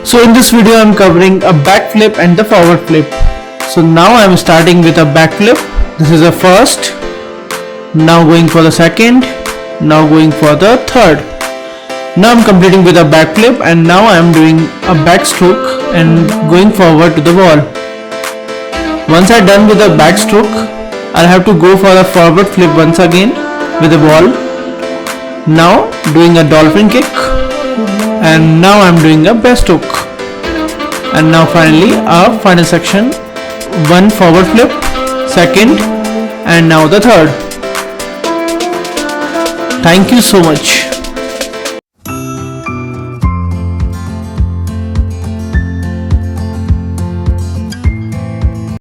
So in this video I'm covering a back flip and the forward flip. So now I'm starting with a back flip. This is the first, now going for the second, now going for the third. Now I'm completing with a back flip and now I'm doing a backstroke and going forward to the wall. Once I'm done with the backstroke, I'll have to go for a forward flip once again with the wall. Now doing a dolphin kick and now I'm doing a breaststroke. And now finally our final section, one forward flip, second and now the third. Thank you so much.